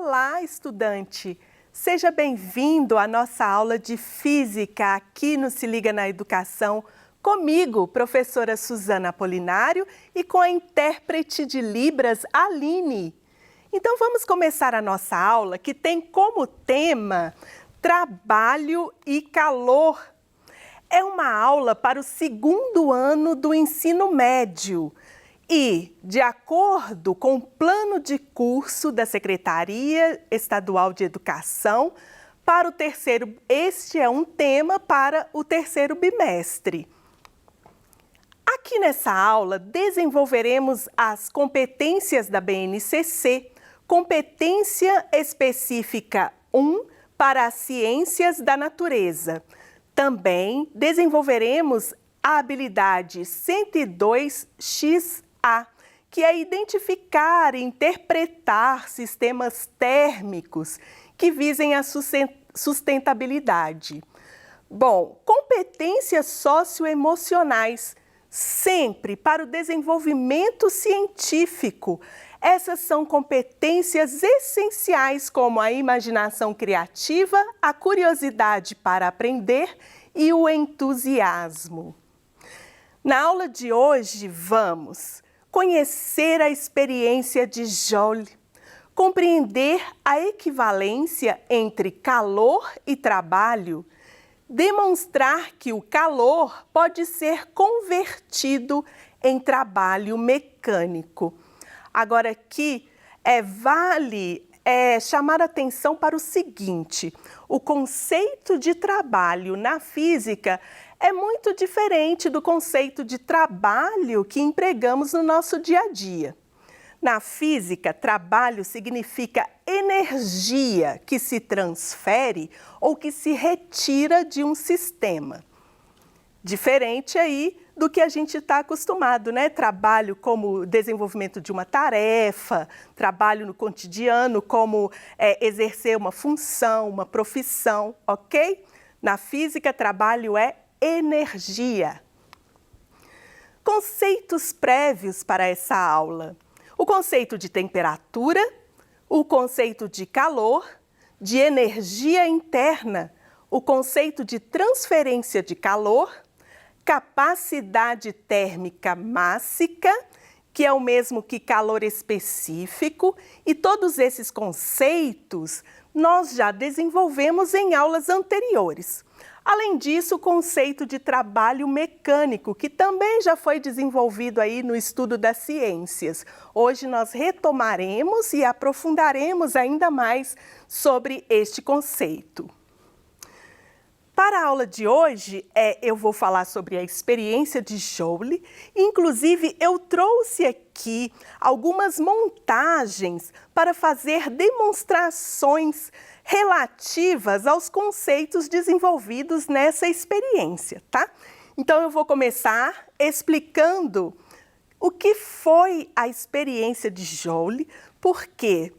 Olá, estudante! Seja bem-vindo à nossa aula de Física aqui no Se Liga na Educação, comigo, professora Suzana Apolinário, e com a intérprete de Libras, Aline. Então vamos começar a nossa aula, que tem como tema trabalho e calor. É uma aula para o segundo ano do ensino médio. E, de acordo com o plano de curso da Secretaria Estadual de Educação, para o terceiro, este é um tema para o terceiro bimestre. Aqui nessa aula, desenvolveremos as competências da BNCC, competência específica 1 para as ciências da natureza. Também desenvolveremos a habilidade 102XA, que é identificar e interpretar sistemas térmicos que visem a sustentabilidade. Bom, competências socioemocionais, sempre para o desenvolvimento científico. Essas são competências essenciais como a imaginação criativa, a curiosidade para aprender e o entusiasmo. Na aula de hoje, vamos conhecer a experiência de Joule, compreender a equivalência entre calor e trabalho, demonstrar que o calor pode ser convertido em trabalho mecânico. Agora aqui vale chamar atenção para o seguinte: o conceito de trabalho na física é muito diferente do conceito de trabalho que empregamos no nosso dia a dia. Na física, trabalho significa energia que se transfere ou que se retira de um sistema. Diferente aí do que a gente está acostumado, né? Trabalho como desenvolvimento de uma tarefa, trabalho no cotidiano como exercer uma função, uma profissão, ok? Na física, trabalho é energia. Conceitos prévios para essa aula: o conceito de temperatura, o conceito de calor, de energia interna, o conceito de transferência de calor, capacidade térmica mássica, que é o mesmo que calor específico, e todos esses conceitos nós já desenvolvemos em aulas anteriores. Além disso, o conceito de trabalho mecânico, que também já foi desenvolvido aí no estudo das ciências. Hoje nós retomaremos e aprofundaremos ainda mais sobre este conceito. Para a aula de hoje, eu vou falar sobre a experiência de Joule. Inclusive, eu trouxe aqui algumas montagens para fazer demonstrações relativas aos conceitos desenvolvidos nessa experiência, tá? Então, eu vou começar explicando o que foi a experiência de Joule, porque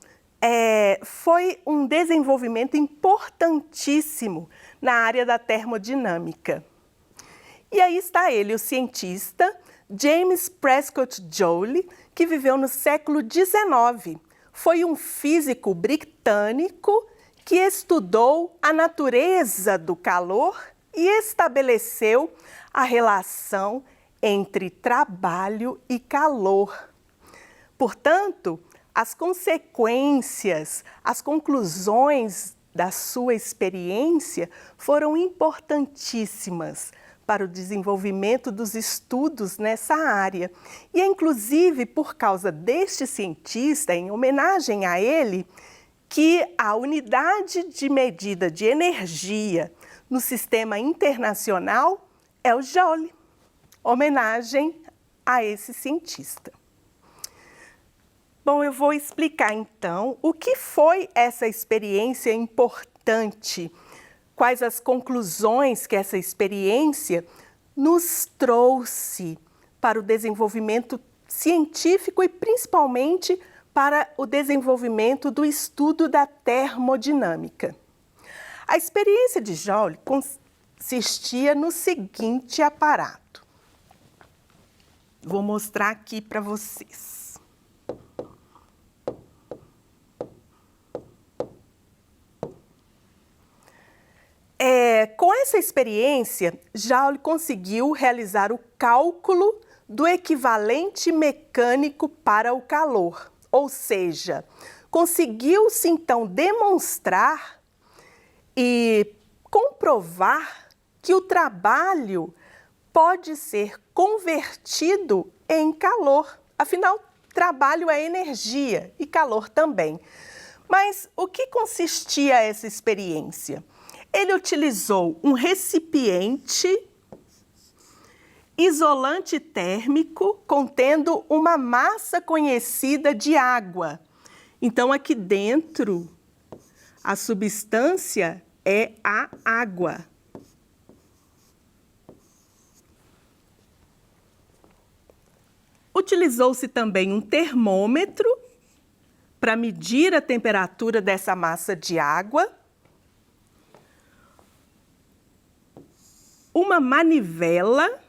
foi um desenvolvimento importantíssimo na área da termodinâmica. E aí está ele, o cientista James Prescott Joule, que viveu no século XIX. Foi um físico britânico que estudou a natureza do calor e estabeleceu a relação entre trabalho e calor. Portanto, as consequências, as conclusões da sua experiência foram importantíssimas para o desenvolvimento dos estudos nessa área. E é inclusive por causa deste cientista, em homenagem a ele, que a unidade de medida de energia no sistema internacional é o Joule, homenagem a esse cientista. Bom, eu vou explicar então o que foi essa experiência importante, quais as conclusões que essa experiência nos trouxe para o desenvolvimento científico e principalmente para o desenvolvimento do estudo da termodinâmica. A experiência de Joule consistia no seguinte aparato. Vou mostrar aqui para vocês. essa experiência, Joule conseguiu realizar o cálculo do equivalente mecânico para o calor, ou seja, conseguiu-se então demonstrar e comprovar que o trabalho pode ser convertido em calor. Afinal, trabalho é energia e calor também. Mas o que consistia essa experiência? Ele utilizou um recipiente isolante térmico contendo uma massa conhecida de água. Então, aqui dentro, a substância é a água. Utilizou-se também um termômetro para medir a temperatura dessa massa de água, uma manivela,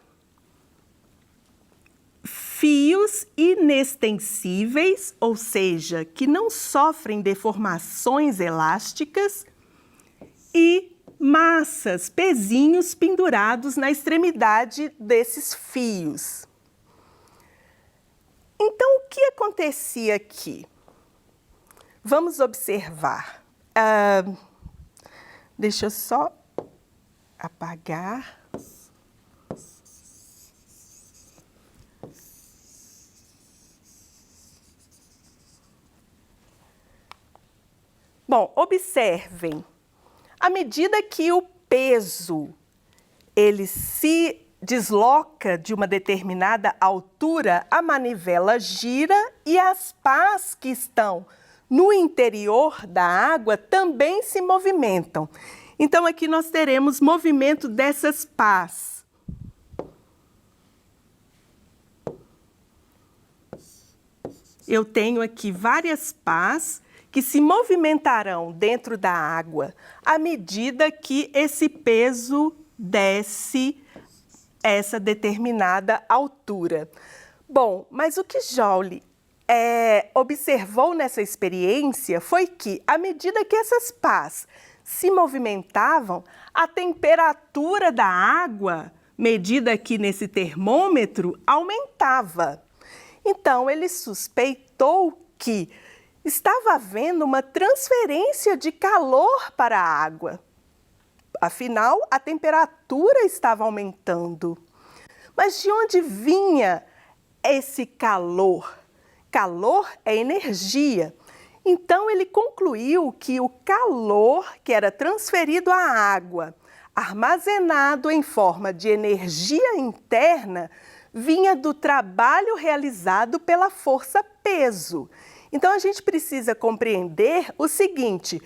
fios inextensíveis, ou seja, que não sofrem deformações elásticas, e massas, pezinhos pendurados na extremidade desses fios. Então, o que acontecia aqui? Vamos observar. Deixa eu só apagar. Bom, observem. À medida que o peso ele se desloca de uma determinada altura, a manivela gira e as pás que estão no interior da água também se movimentam. Então, aqui nós teremos movimento dessas pás. Eu tenho aqui várias pás que se movimentarão dentro da água à medida que esse peso desce essa determinada altura. Bom, mas o que Joule observou nessa experiência foi que, à medida que essas pás se movimentavam, a temperatura da água, medida aqui nesse termômetro, aumentava. Então, ele suspeitou que estava havendo uma transferência de calor para a água. Afinal, a temperatura estava aumentando. Mas de onde vinha esse calor? Calor é energia. Então, ele concluiu que o calor que era transferido à água, armazenado em forma de energia interna, vinha do trabalho realizado pela força peso. Então, a gente precisa compreender o seguinte,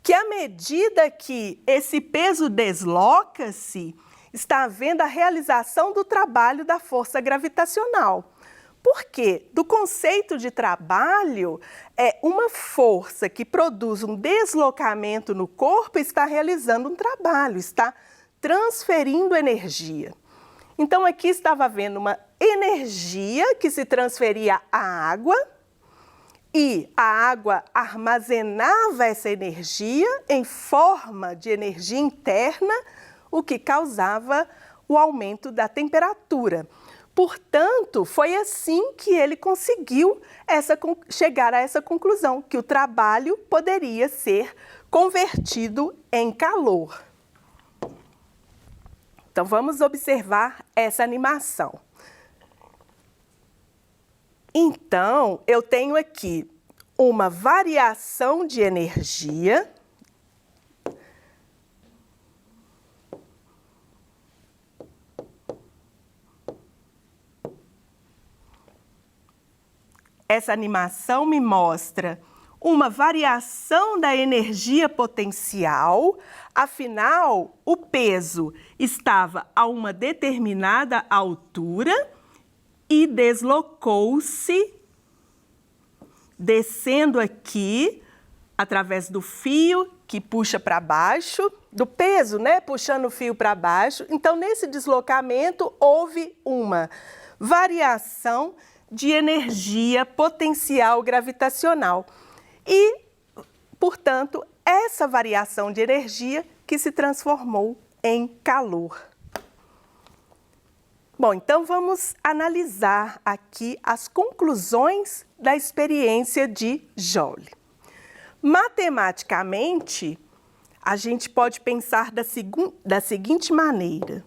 que à medida que esse peso desloca-se, está havendo a realização do trabalho da força gravitacional. Por quê? Do conceito de trabalho, é uma força que produz um deslocamento no corpo está realizando um trabalho, está transferindo energia. Então, aqui estava havendo uma energia que se transferia à água, e a água armazenava essa energia em forma de energia interna, o que causava o aumento da temperatura. Portanto, foi assim que ele conseguiu chegar a essa conclusão, que o trabalho poderia ser convertido em calor. Então, vamos observar essa animação. Então, eu tenho aqui uma variação de energia. Essa animação me mostra uma variação da energia potencial, afinal, o peso estava a uma determinada altura e deslocou-se, descendo aqui, através do fio que puxa para baixo, do peso, né, puxando o fio para baixo. Então, nesse deslocamento, houve uma variação de energia potencial gravitacional. E, portanto, essa variação de energia que se transformou em calor. Bom, então vamos analisar aqui as conclusões da experiência de Joule. Matematicamente, a gente pode pensar da seguinte maneira.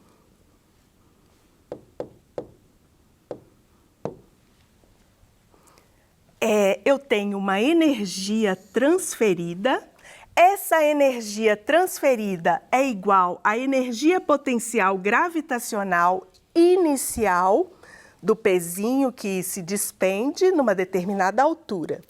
Eu tenho uma energia transferida. Essa energia transferida é igual à energia potencial gravitacional inicial do pezinho que se despende numa determinada altura.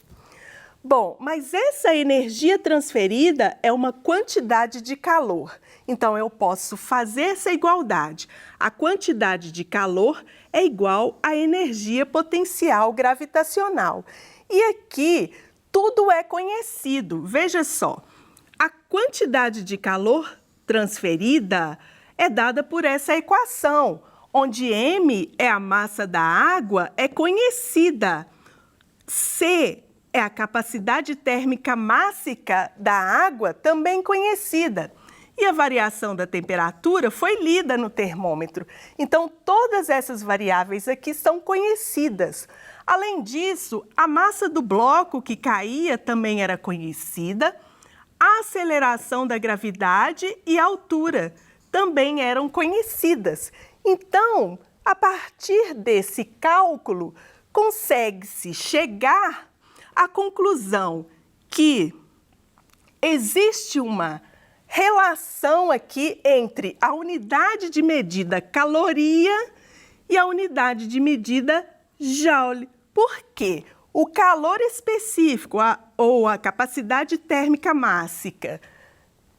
Bom, mas essa energia transferida é uma quantidade de calor. Então, eu posso fazer essa igualdade. A quantidade de calor é igual à energia potencial gravitacional. E aqui, tudo é conhecido. Veja só, a quantidade de calor transferida é dada por essa equação, onde M é a massa da água, é conhecida. C é a capacidade térmica mássica da água, também conhecida. E a variação da temperatura foi lida no termômetro. Então, todas essas variáveis aqui são conhecidas. Além disso, a massa do bloco que caía também era conhecida. A aceleração da gravidade e a altura também eram conhecidas. Então, a partir desse cálculo, consegue-se chegar à conclusão que existe uma relação aqui entre a unidade de medida caloria e a unidade de medida joule. Por quê? O calor específico ou a capacidade térmica mássica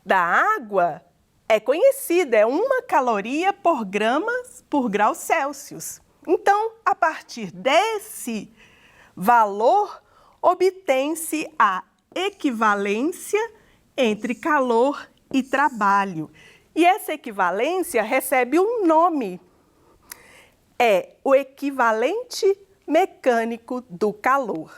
da água é conhecida, é 1 caloria por gramas por grau Celsius. Então, a partir desse valor, obtém-se a equivalência entre calor e trabalho. E essa equivalência recebe um nome. É o equivalente mecânico do calor.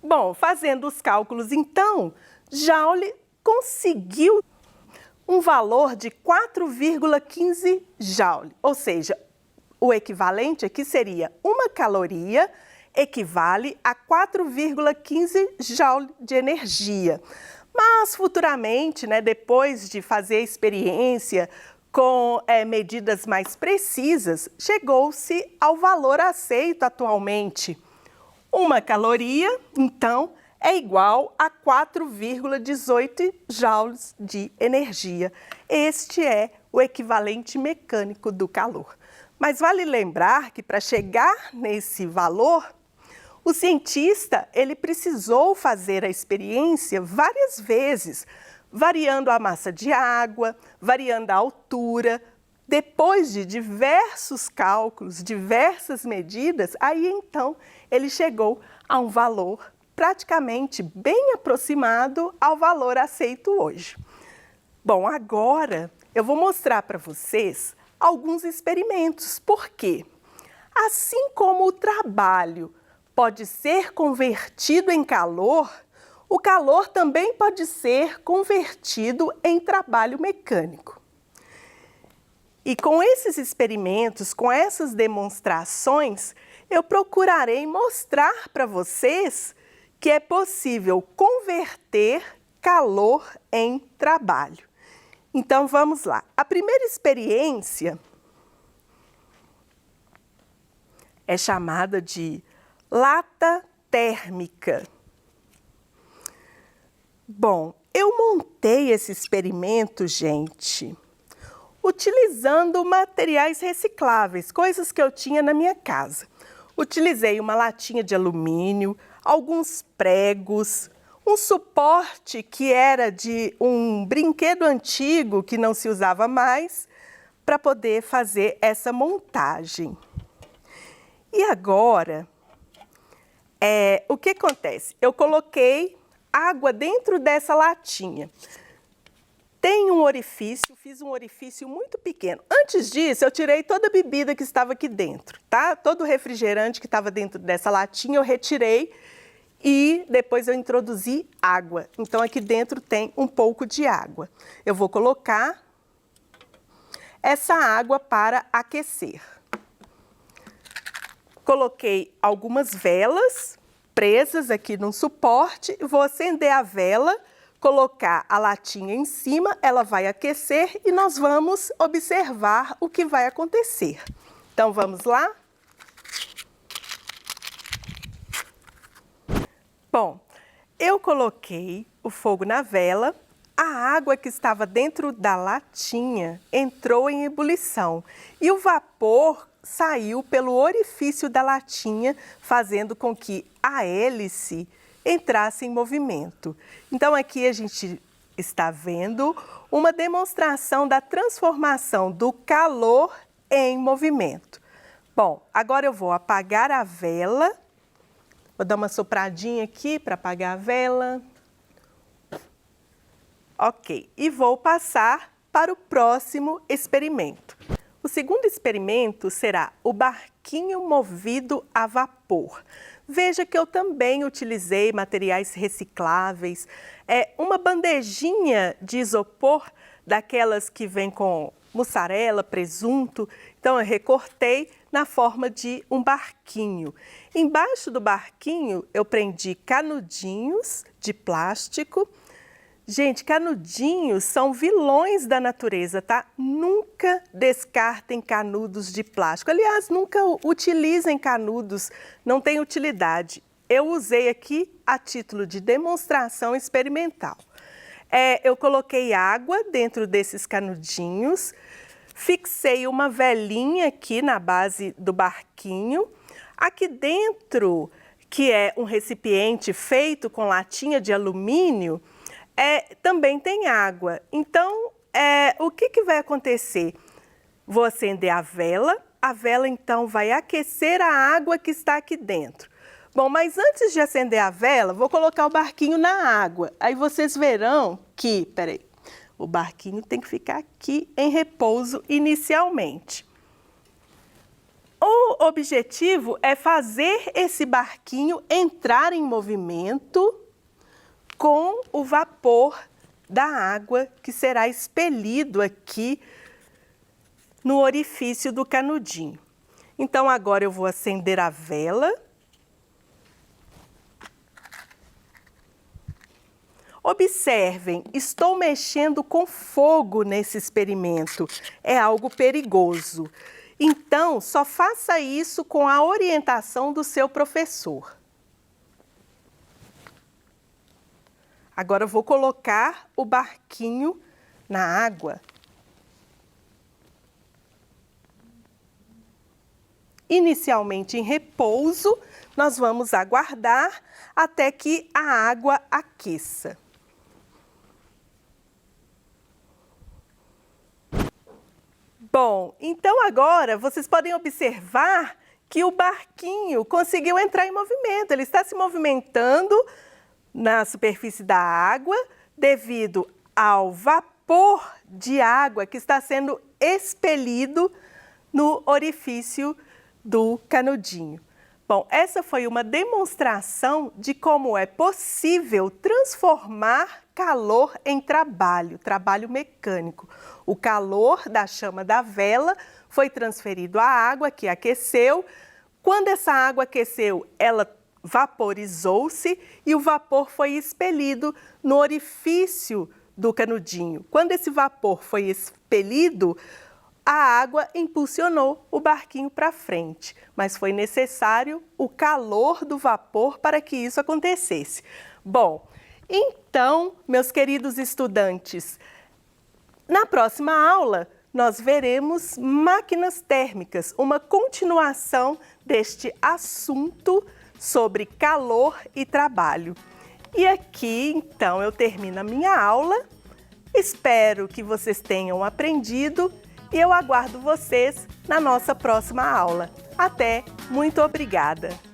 Bom, fazendo os cálculos, então, Joule conseguiu um valor de 4,15 joule, ou seja, o equivalente aqui seria 1 caloria equivale a 4,15 joule de energia. Mas futuramente, depois de fazer a experiência com medidas mais precisas, chegou-se ao valor aceito atualmente. 1 caloria, então, é igual a 4,18 joules de energia. Este é o equivalente mecânico do calor. Mas vale lembrar que para chegar nesse valor, o cientista ele precisou fazer a experiência várias vezes, variando a massa de água, variando a altura. Depois de diversos cálculos, diversas medidas, aí então ele chegou a um valor praticamente bem aproximado ao valor aceito hoje. Bom, agora eu vou mostrar para vocês alguns experimentos. Por quê? Assim como o trabalho pode ser convertido em calor, o calor também pode ser convertido em trabalho mecânico. E com esses experimentos, com essas demonstrações, eu procurarei mostrar para vocês que é possível converter calor em trabalho. Então, vamos lá. A primeira experiência é chamada de lata térmica. Bom, eu montei esse experimento, gente, utilizando materiais recicláveis, coisas que eu tinha na minha casa. Utilizei uma latinha de alumínio, alguns pregos, um suporte que era de um brinquedo antigo que não se usava mais, para poder fazer essa montagem. E agora, o que acontece? Eu coloquei água dentro dessa latinha. Tem um orifício, fiz um orifício muito pequeno. Antes disso, eu tirei toda a bebida que estava aqui dentro, tá? Todo o refrigerante que estava dentro dessa latinha eu retirei e depois eu introduzi água. Então, aqui dentro tem um pouco de água. Eu vou colocar essa água para aquecer. Coloquei algumas velas presas aqui num suporte, vou acender a vela, colocar a latinha em cima, ela vai aquecer e nós vamos observar o que vai acontecer. Então, vamos lá? Bom, eu coloquei o fogo na vela, a água que estava dentro da latinha entrou em ebulição e o vapor saiu pelo orifício da latinha, fazendo com que a hélice entrasse em movimento. Então, aqui a gente está vendo uma demonstração da transformação do calor em movimento. Bom, agora eu vou apagar a vela. Vou dar uma sopradinha aqui para apagar a vela. Ok, e vou passar para o próximo experimento. O segundo experimento será o barquinho movido a vapor. Veja que eu também utilizei materiais recicláveis, uma bandejinha de isopor, daquelas que vem com mussarela, presunto. Então, eu recortei na forma de um barquinho. Embaixo do barquinho, eu prendi canudinhos de plástico. Gente, canudinhos são vilões da natureza, tá? Nunca descartem canudos de plástico. Aliás, nunca utilizem canudos, não tem utilidade. Eu usei aqui a título de demonstração experimental. Eu coloquei água dentro desses canudinhos, fixei uma velinha aqui na base do barquinho. Aqui dentro, que é um recipiente feito com latinha de alumínio, também tem água. Então, o que vai acontecer? Vou acender a vela então vai aquecer a água que está aqui dentro. Bom, mas antes de acender a vela, vou colocar o barquinho na água. Aí vocês verão que, peraí, o barquinho tem que ficar aqui em repouso inicialmente. O objetivo é fazer esse barquinho entrar em movimento com o vapor da água que será expelido aqui no orifício do canudinho. Então, agora eu vou acender a vela. Observem, estou mexendo com fogo nesse experimento. É algo perigoso. Então, só faça isso com a orientação do seu professor. Agora eu vou colocar o barquinho na água. Inicialmente em repouso, nós vamos aguardar até que a água aqueça. Bom, então agora vocês podem observar que o barquinho conseguiu entrar em movimento. Ele está se movimentando na superfície da água devido ao vapor de água que está sendo expelido no orifício do canudinho. Bom, essa foi uma demonstração de como é possível transformar calor em trabalho mecânico. O calor da chama da vela foi transferido à água que aqueceu. Quando essa água aqueceu, ela vaporizou-se e o vapor foi expelido no orifício do canudinho. Quando esse vapor foi expelido, a água impulsionou o barquinho para frente, mas foi necessário o calor do vapor para que isso acontecesse. Bom, então, meus queridos estudantes, na próxima aula nós veremos máquinas térmicas, uma continuação deste assunto sobre calor e trabalho. E aqui, então, eu termino a minha aula. Espero que vocês tenham aprendido e eu aguardo vocês na nossa próxima aula. Até! Muito obrigada!